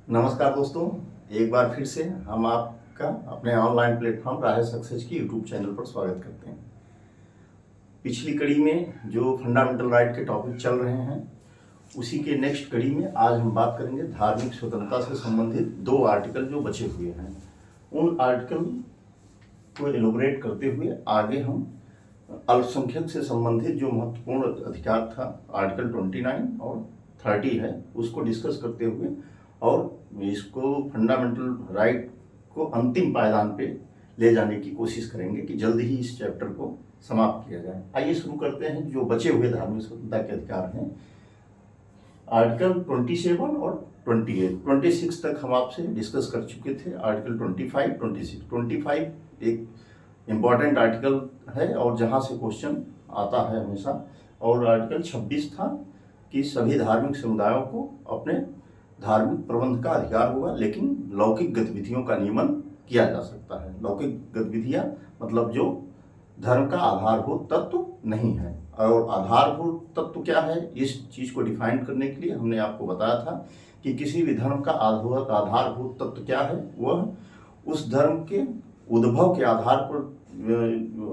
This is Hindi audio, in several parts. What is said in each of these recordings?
नमस्कार दोस्तों, एक बार फिर से हम आपका अपने ऑनलाइन प्लेटफॉर्म राह सक्सेस की यूट्यूब चैनल पर स्वागत करते हैं। पिछली कड़ी में जो फंडामेंटल राइट के टॉपिक चल रहे हैं उसी के नेक्स्ट कड़ी में आज हम बात करेंगे धार्मिक स्वतंत्रता से संबंधित 2 आर्टिकल जो बचे हुए हैं। उन आर्टिकल को एलोबरेट करते हुए आगे हम अल्पसंख्यक से संबंधित जो महत्वपूर्ण अधिकार था आर्टिकल 29 और 30 है उसको डिस्कस करते हुए और इसको फंडामेंटल राइट को अंतिम पायदान पे ले जाने की कोशिश करेंगे कि जल्द ही इस चैप्टर को समाप्त किया जाए। आइए शुरू करते हैं। जो बचे हुए धार्मिक स्वतंत्रता के अधिकार हैं आर्टिकल 27 और 28, 26 तक हम आपसे डिस्कस कर चुके थे। आर्टिकल 25, 26, 25 एक इम्पॉर्टेंट आर्टिकल है और जहाँ से क्वेश्चन आता है हमेशा। और आर्टिकल 26 था कि सभी धार्मिक समुदायों को अपने धार्मिक प्रबंध का अधिकार होगा, लेकिन लौकिक गतिविधियों का नियमन किया जा सकता है। लौकिक गतिविधियां मतलब जो धर्म का आधारभूत तत्व नहीं है। और आधारभूत तत्व क्या है, इस चीज को डिफाइन करने के लिए हमने आपको बताया था कि किसी भी धर्म का आधारभूत तत्व क्या है, वह उस धर्म के उद्भव के आधार पर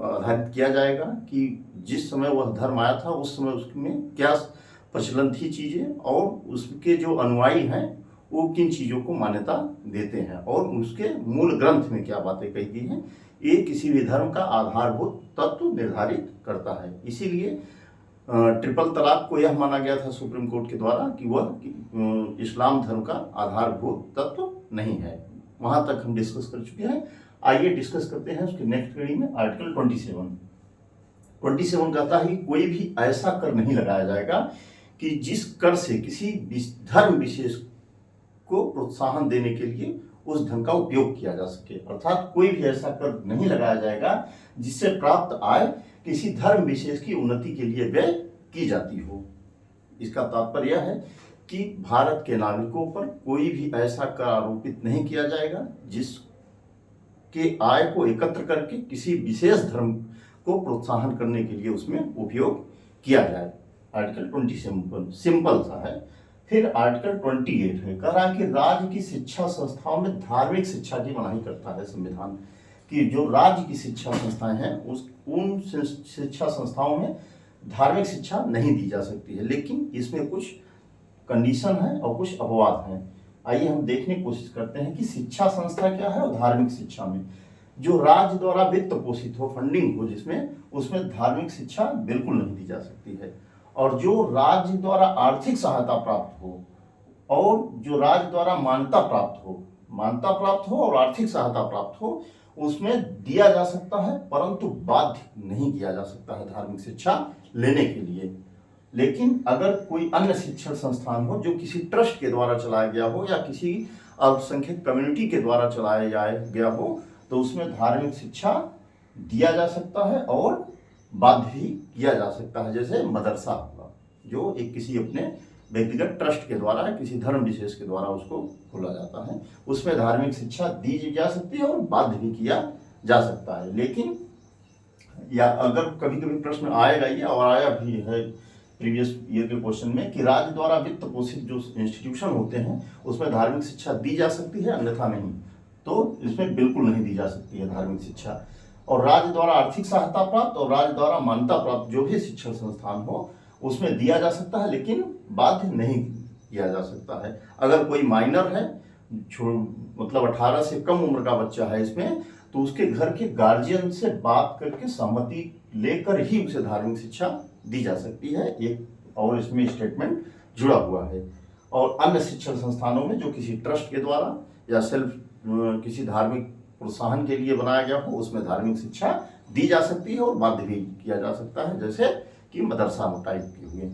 आधारित किया जाएगा कि जिस समय वह धर्म आया था उस समय उसमें क्या प्रचलन थी चीजें और उसके जो अनुयायी हैं वो किन चीजों को मान्यता देते हैं और उसके मूल ग्रंथ में क्या बातें कही गई हैं। ये किसी भी धर्म का आधारभूत तत्व निर्धारित करता है। इसीलिए ट्रिपल तलाक को यह माना गया था सुप्रीम कोर्ट के द्वारा कि वह इस्लाम धर्म का आधारभूत तत्व नहीं है। वहां तक हम डिस्कस कर चुके हैं। आइए डिस्कस करते हैं उसके नेक्स्ट कड़ी में आर्टिकल 27 कहता है कि कोई भी ऐसा कर नहीं लगाया जाएगा कि जिस कर से किसी धर्म विशेष को प्रोत्साहन देने के लिए उस धन का उपयोग किया जा सके। अर्थात कोई भी ऐसा कर नहीं लगाया जाएगा जिससे प्राप्त आय किसी धर्म विशेष की उन्नति के लिए व्यय की जाती हो। इसका तात्पर्य यह है कि भारत के नागरिकों पर कोई भी ऐसा कर आरोपित नहीं किया जाएगा जिसके आय को एकत्र करके किसी विशेष धर्म को प्रोत्साहन करने के लिए उसमें उपयोग किया जाए। आर्टिकल 27 सिंपल सा है। फिर आर्टिकल 28 है, कह रहा है कि राज्य की शिक्षा संस्थाओं में धार्मिक शिक्षा की मनाही करता है संविधान कि जो राज्य की शिक्षा संस्थाएं हैं उन शिक्षा संस्थाओं में धार्मिक शिक्षा नहीं दी जा सकती है, लेकिन इसमें कुछ कंडीशन है और कुछ अपवाद हैं। आइए हम देखने की कोशिश करते हैं कि शिक्षा संस्था क्या है और धार्मिक शिक्षा में जो राज्य द्वारा वित्त पोषित हो, फंडिंग हो जिसमें, उसमें धार्मिक शिक्षा बिल्कुल नहीं दी जा सकती है। और जो राज्य द्वारा आर्थिक सहायता प्राप्त हो और जो राज्य द्वारा मान्यता प्राप्त हो और आर्थिक सहायता प्राप्त हो उसमें दिया जा सकता है, परंतु बाध्य नहीं किया जा सकता है धार्मिक शिक्षा लेने के लिए। लेकिन अगर कोई अन्य शिक्षण संस्थान हो जो किसी ट्रस्ट के द्वारा चलाया गया हो या किसी अल्पसंख्यक कम्युनिटी के द्वारा चलाया गया हो तो उसमें धार्मिक शिक्षा दिया जा सकता है और बाध्य भी किया जा सकता है। जैसे मदरसा हुआ जो एक किसी अपने व्यक्तिगत ट्रस्ट के द्वारा किसी धर्म विशेष के द्वारा उसको खोला जाता है, उसमें धार्मिक शिक्षा दी जा सकती है और बाध्य भी किया जा सकता है। लेकिन या अगर कभी कभी प्रश्न आएगा ये और आया भी है प्रीवियस ईयर के क्वेश्चन में कि राज्य द्वारा वित्त पोषित जो इंस्टीट्यूशन होते हैं उसमें धार्मिक शिक्षा दी जा सकती है अन्यथा नहीं, तो इसमें बिल्कुल नहीं दी जा सकती है धार्मिक शिक्षा। और राज्य द्वारा आर्थिक सहायता प्राप्त और राज्य द्वारा मान्यता प्राप्त जो भी शिक्षण संस्थान हो उसमें दिया जा सकता है, लेकिन बाध्य नहीं किया जा सकता है। अगर कोई माइनर है मतलब 18 से कम उम्र का बच्चा है इसमें, तो उसके घर के गार्जियन से बात करके सहमति लेकर ही उसे धार्मिक शिक्षा दी जा सकती है। एक और इसमें स्टेटमेंट जुड़ा हुआ है। और अन्य शिक्षण संस्थानों में जो किसी ट्रस्ट के द्वारा या सेल्फ किसी धार्मिक प्रोत्साहन के लिए बनाया गया हो उसमें धार्मिक शिक्षा दी जा सकती है और बाध्य भी किया जा सकता है, जैसे कि मदरसा टाइप के हुए।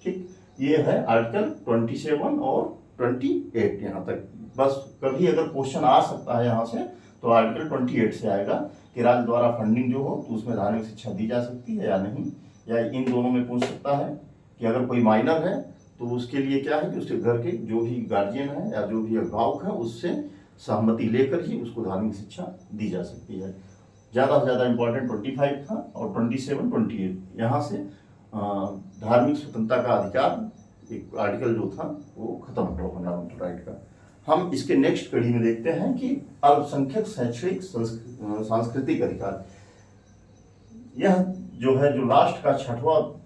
ठीक, ये है आर्टिकल 27 और 28 यहाँ तक। बस कभी अगर क्वेश्चन आ सकता है यहाँ से तो आर्टिकल 28 से आएगा कि राज्य द्वारा फंडिंग जो हो तो उसमें धार्मिक शिक्षा दी जा सकती है या नहीं, या इन दोनों में पूछ सकता है कि अगर कोई माइनर है तो उसके लिए क्या है कि उसके घर के जो भी गार्जियन है या जो भी अभिभावक है उससे सहमति लेकर ही उसको धार्मिक शिक्षा दी जा सकती है। ज़्यादा से ज़्यादा इंपॉर्टेंट 25 था और 27, 28 यहाँ से धार्मिक स्वतंत्रता का अधिकार एक आर्टिकल जो था वो खत्म हुआ फंडामेंटल राइट का। हम इसके नेक्स्ट कड़ी में देखते हैं कि अल्पसंख्यक शैक्षणिक सांस्कृतिक अधिकार। यह जो है, जो लास्ट का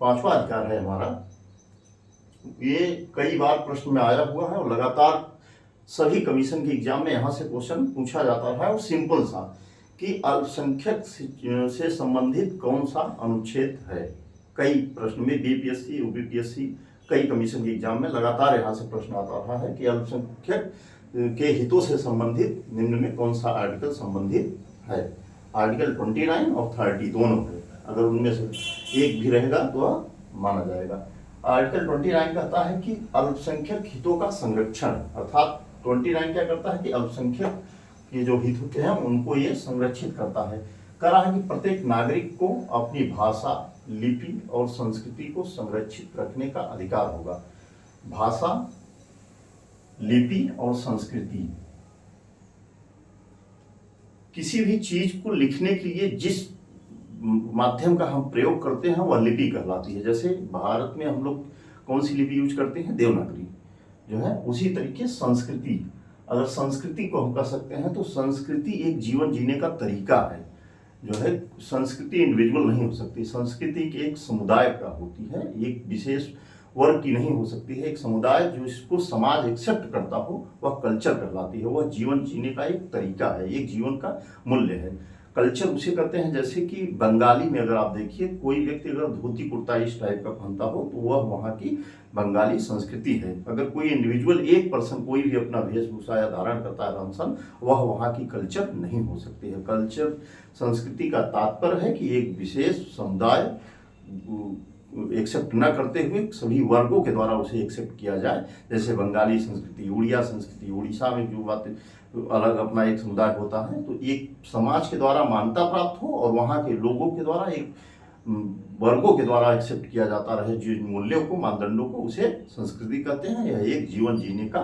पांचवा अधिकार है हमारा, ये कई बार प्रश्न में आया हुआ है और लगातार सभी कमीशन के एग्जाम में यहाँ से क्वेश्चन पूछा जाता है। और सिंपल सा कि अल्पसंख्यक से संबंधित कौन सा अनुच्छेद है। कई प्रश्न में बीपीएससी, यूपीपीएससी, कई कमीशन के एग्जाम में लगातार यहाँ से प्रश्न आता रहा है कि अल्पसंख्यक के हितों से संबंधित निम्न में कौन सा आर्टिकल संबंधित है। आर्टिकल 29 और 30 दोनों है, अगर उनमें से एक भी रहेगा तो वह माना जाएगा। आर्टिकल 29 कहता है कि अल्पसंख्यक हितों का संरक्षण, अर्थात 29 क्या करता है कि अल्पसंख्यक के जो हित होते हैं उनको ये संरक्षित करता है। कह रहा है कि प्रत्येक नागरिक को अपनी भाषा, लिपि और संस्कृति को संरक्षित रखने का अधिकार होगा। भाषा, लिपि और संस्कृति, किसी भी चीज को लिखने के लिए जिस माध्यम का हम प्रयोग करते हैं वह लिपि कहलाती है। जैसे भारत में हम लोग कौन सी लिपि यूज करते हैं, देवनागरी जो है। उसी तरीके संस्कृति, अगर संस्कृति को हम कह सकते हैं तो संस्कृति एक जीवन जीने का तरीका है जो है। संस्कृति इंडिविजुअल नहीं हो सकती, संस्कृति की एक समुदाय का होती है, एक विशेष वर्ग की नहीं हो सकती है। एक समुदाय जो इसको समाज एक्सेप्ट करता हो वह कल्चर कहलाती है। वह जीवन जीने का एक तरीका है, एक जीवन का मूल्य है। कल्चर उसे कहते हैं, जैसे कि बंगाली में अगर आप देखिए, कोई व्यक्ति अगर धोती कुर्ता इस टाइप का पहनता हो तो वह वहाँ की बंगाली संस्कृति है। अगर कोई इंडिविजुअल, एक पर्सन कोई भी अपना वेशभूषा या धारण करता है, रहन, वह वहाँ की कल्चर नहीं हो सकती है। कल्चर, संस्कृति का तात्पर्य है कि एक विशेष समुदाय एक्सेप्ट न करते हुए सभी वर्गों के द्वारा उसे एक्सेप्ट किया जाए। जैसे बंगाली संस्कृति, उड़िया संस्कृति, उड़ीसा में जो बातें अलग अपना एक समुदाय होता है, तो एक समाज के द्वारा मान्यता प्राप्त हो और वहाँ के लोगों के द्वारा, एक वर्गों के द्वारा एक्सेप्ट किया जाता रहे जिन मूल्यों को, मानदंडों को, उसे संस्कृति कहते हैं। यह एक जीवन जीने का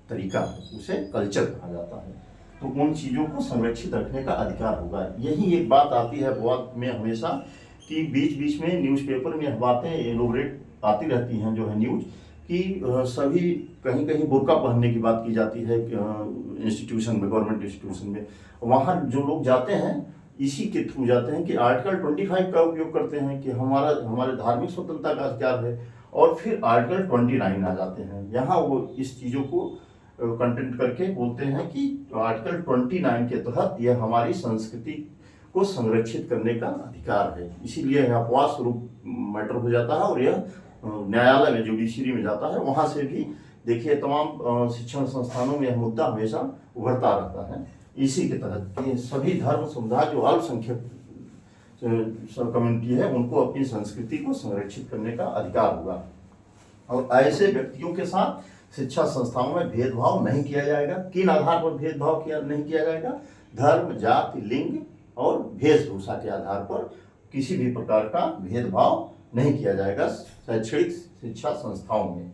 तरीका है, उसे कल्चर कहा जाता है। तो उन चीज़ों को संरक्षित रखने का अधिकार होगा। यही एक बात आती है बहुत में हमेशा कि बीच बीच में न्यूज़पेपर में यह बातें एलोबरेट आती रहती हैं जो है न्यूज, कि सभी कहीं कहीं बुर्का पहनने की बात की जाती है इंस्टीट्यूशन में, गवर्नमेंट इंस्टीट्यूशन में। वहाँ जो लोग जाते हैं इसी के थ्रू जाते हैं कि आर्टिकल 25 का उपयोग करते हैं कि हमारे धार्मिक स्वतंत्रता का अधिकार है, और फिर आर्टिकल 29 आ जाते हैं। यहाँ वो इस चीज़ों को कंटेंट करके बोलते हैं कि आर्टिकल 29 के तहत यह हमारी संस्कृति को संरक्षित करने का अधिकार है। इसीलिए यह अपवाद स्वरूप मैटर हो जाता है और यह न्यायालय में, जुडिशरी में जाता है। वहाँ से भी देखिए तमाम शिक्षण संस्थानों में यह मुद्दा हमेशा उभरता रहता है। इसी के तहत कि सभी धर्म समुदाय जो अल्पसंख्यक कम्युनिटी है उनको अपनी संस्कृति को संरक्षित करने का अधिकार होगा। और ऐसे व्यक्तियों के साथ शिक्षा संस्थाओं में भेदभाव नहीं किया जाएगा। किन आधार पर भेदभाव नहीं किया जाएगा? धर्म, जाति, लिंग और वेशभूषा के आधार पर किसी भी प्रकार का भेदभाव नहीं किया जाएगा शैक्षणिक शिक्षा संस्थाओं में।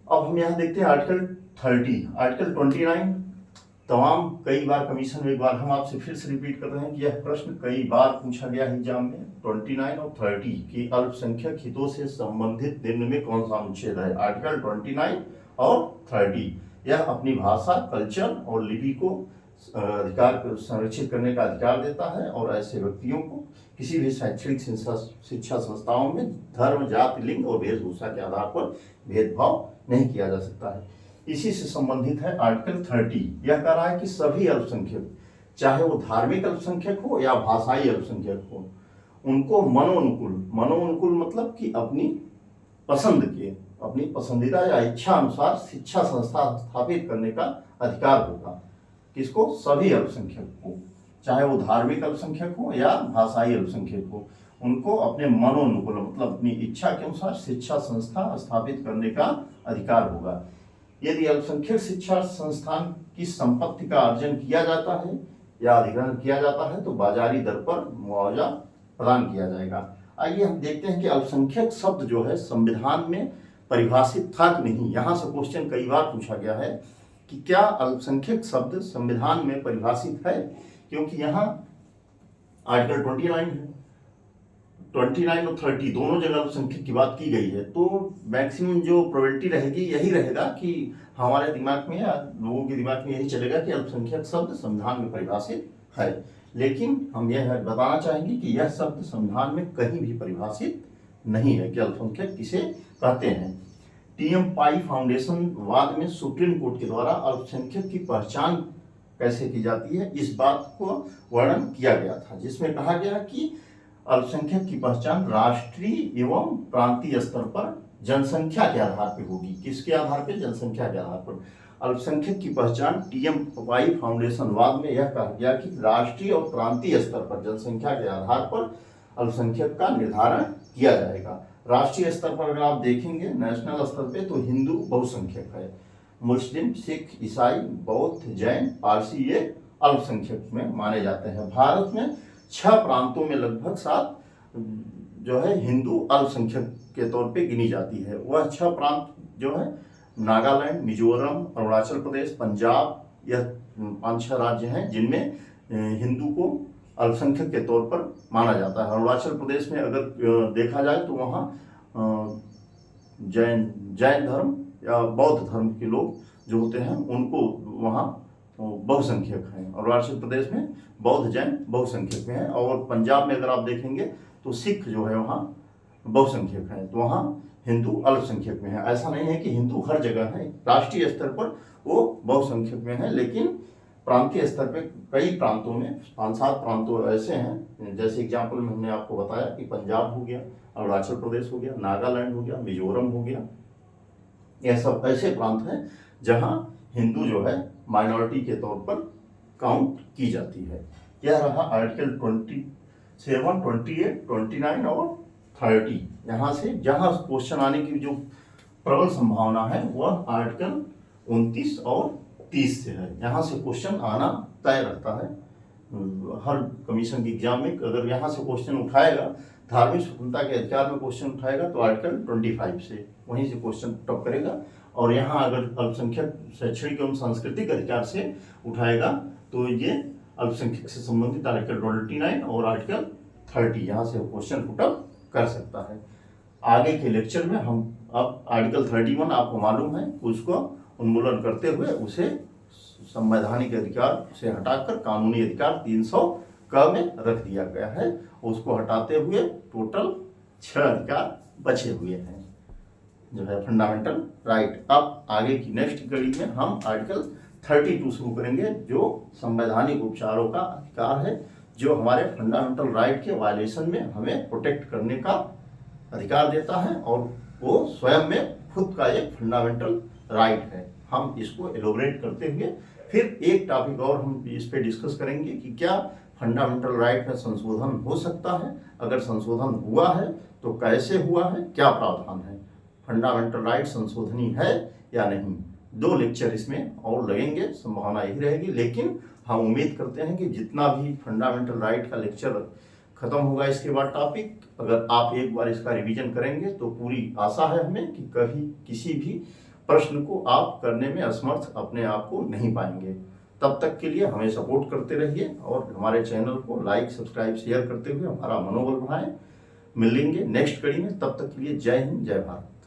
अब हम यहाँ देखते हैं आर्टिकल 30। आर्टिकल 29 तमाम कई बार कमीशन में, एक बार हम आपसे फिर से रिपीट कर रहे हैं कि यह प्रश्न कई बार पूछा गया है एग्जाम में। 29 और 30 की अल्पसंख्यक हितों से संबंधित निम्न में कौन सा अनुच्छेद है? आर्टिकल 29 और 30 यह अपनी भाषा, कल्चर और लिपि को अधिकार संरक्षित करने का अधिकार देता है और ऐसे व्यक्तियों को किसी भी शैक्षणिक शिक्षा संस्थाओं में धर्म, जाति, लिंग और वेशभूषा के आधार पर भेदभाव नहीं किया जा सकता है। इसी से संबंधित है आर्टिकल 30। यह कह रहा है कि सभी अल्पसंख्यक, चाहे वो धार्मिक अल्पसंख्यक हो या भाषाई अल्पसंख्यक हो, उनको मनोनुकूल मतलब कि अपनी पसंद के, अपनी पसंदीदा या इच्छा अनुसार शिक्षा संस्था स्थापित करने का अधिकार होगा। किसको? सभी अल्पसंख्यक को, चाहे वो धार्मिक अल्पसंख्यक हो या भाषाई अल्पसंख्यक हो, उनको अपने मनोनुकूल मतलब अपनी इच्छा के अनुसार शिक्षा संस्था स्थापित करने का अधिकार होगा। यदि अल्पसंख्यक शिक्षा संस्थान की संपत्ति का अर्जन किया जाता है या अधिग्रहण किया जाता है तो बाजारी दर पर मुआवजा प्रदान किया जाएगा। आइए हम देखते हैं कि अल्पसंख्यक शब्द जो है संविधान में परिभाषित था कि नहीं। यहाँ से क्वेश्चन कई बार पूछा गया है कि क्या अल्पसंख्यक शब्द संविधान में परिभाषित है, क्योंकि यहाँ आर्टिकल 29 है। 29 और 30 दोनों जगह अल्पसंख्यक की बात की गई है, तो मैक्सिमम जो प्रोबेबिलिटी रहेगी यही रहेगा कि हमारे दिमाग में या लोगों के दिमाग में यही चलेगा कि अल्पसंख्यक शब्द संविधान में परिभाषित है। लेकिन हम यह बताना चाहेंगे कि यह शब्द संविधान में कहीं भी परिभाषित नहीं है कि अल्पसंख्यक किसे कहते हैं। टीएम पाई फाउंडेशन वाद में सुप्रीम कोर्ट के द्वारा अल्पसंख्यक की पहचान कैसे की जाती है इस बात को वर्णन किया गया था, जिसमें कहा गया कि अल्पसंख्यक की पहचान राष्ट्रीय एवं प्रांतीय स्तर पर जनसंख्या के आधार पर होगी। किसके आधार पर? जनसंख्या के आधार पर। अल्पसंख्यक की पहचान टीएम पाई फाउंडेशन वाद में यह कहा गया कि राष्ट्रीय और प्रांतीय स्तर पर जनसंख्या के आधार पर अल्पसंख्यक का निर्धारण किया जाएगा। राष्ट्रीय स्तर पर अगर आप देखेंगे, नेशनल स्तर पे, तो हिंदू बहुसंख्यक है, मुस्लिम, सिख, ईसाई, बौद्ध, जैन, पारसी ये अल्पसंख्यक में माने जाते हैं। भारत में 6 प्रांतों में लगभग 7 जो है हिंदू अल्पसंख्यक के तौर पे गिनी जाती है। वह 6 प्रांत जो है नागालैंड, मिजोरम, अरुणाचल प्रदेश, पंजाब, यह 5-6 राज्य हैं जिनमें हिंदू को अल्पसंख्यक के तौर पर माना जाता है। अरुणाचल प्रदेश में अगर देखा जाए तो वहाँ जैन धर्म या बौद्ध धर्म के लोग जो होते हैं उनको वहाँ बहुसंख्यक हैं। अरुणाचल प्रदेश में बौद्ध जैन बहुसंख्यक में है। और पंजाब में अगर आप देखेंगे तो सिख जो है वहाँ बहुसंख्यक हैं, तो वहाँ हिंदू अल्पसंख्यक में है। ऐसा नहीं है कि हिंदू हर जगह है, राष्ट्रीय स्तर पर वो बहुसंख्यक में है, लेकिन प्रांतीय स्तर पे कई प्रांतों में 5-7 प्रांतों ऐसे हैं, जैसे एग्जाम्पल में हमने आपको बताया कि पंजाब हो गया, अरुणाचल प्रदेश हो गया, नागालैंड हो गया, मिजोरम हो गया, यह सब ऐसे प्रांत हैं जहां हिंदू जो है माइनॉरिटी के तौर पर काउंट की जाती है। यह रहा आर्टिकल 27, 28, 29 और 30। यहाँ से जहाँ क्वेश्चन आने की जो प्रबल संभावना है वह आर्टिकल 29 और 30 से है। यहाँ से क्वेश्चन आना तय रहता है। हर कमीशन की एग्जाम में अगर यहाँ से क्वेश्चन उठाएगा, धार्मिक स्वतंत्रता के अधिकार में क्वेश्चन उठाएगा तो आर्टिकल 25 से वहीं से क्वेश्चन टॉप करेगा। और यहाँ अगर अल्पसंख्यक शैक्षणिक एवं सांस्कृतिक अधिकार से उठाएगा तो ये अल्पसंख्यक से संबंधित आर्टिकल 29 और आर्टिकल 30 यहाँ से क्वेश्चन पुटअप कर सकता है। आगे के लेक्चर में हम अब आर्टिकल 31 आपको मालूम है, उसको उन्मूलन करते हुए उसे संवैधानिक अधिकार से हटाकर कानूनी अधिकार 300 क में रख दिया गया है। उसको हटाते हुए टोटल 6 अधिकार बचे हुए हैं जो है फंडामेंटल राइट। अब आगे की नेक्स्ट कड़ी में हम आर्टिकल 32 शुरू करेंगे जो संवैधानिक उपचारों का अधिकार है, जो हमारे फंडामेंटल राइट के वायलेशन में हमें प्रोटेक्ट करने का अधिकार देता है और वो स्वयं में खुद का एक फंडामेंटल राइट है। हम इसको एलोबरेट करते हुए फिर एक टॉपिक और हम इस पे डिस्कस करेंगे कि क्या फंडामेंटल राइट में संशोधन हो सकता है, अगर संशोधन हुआ है तो कैसे हुआ है, क्या प्रावधान है, फंडामेंटल राइट संशोधनी है या नहीं। 2 लेक्चर इसमें और लगेंगे, संभावना यही रहेगी, लेकिन हम उम्मीद करते हैं कि जितना भी फंडामेंटल राइट का लेक्चर खत्म होगा इसके बाद टॉपिक, अगर आप एक बार इसका रिवीजन करेंगे तो पूरी आशा है हमें कि कभी किसी भी प्रश्न को आप करने में असमर्थ अपने आप को नहीं पाएंगे। तब तक के लिए हमें सपोर्ट करते रहिए और हमारे चैनल को लाइक, सब्सक्राइब, शेयर करते हुए हमारा मनोबल बढ़ाएं। मिलेंगे नेक्स्ट कड़ी में, तब तक के लिए जय हिंद, जय भारत।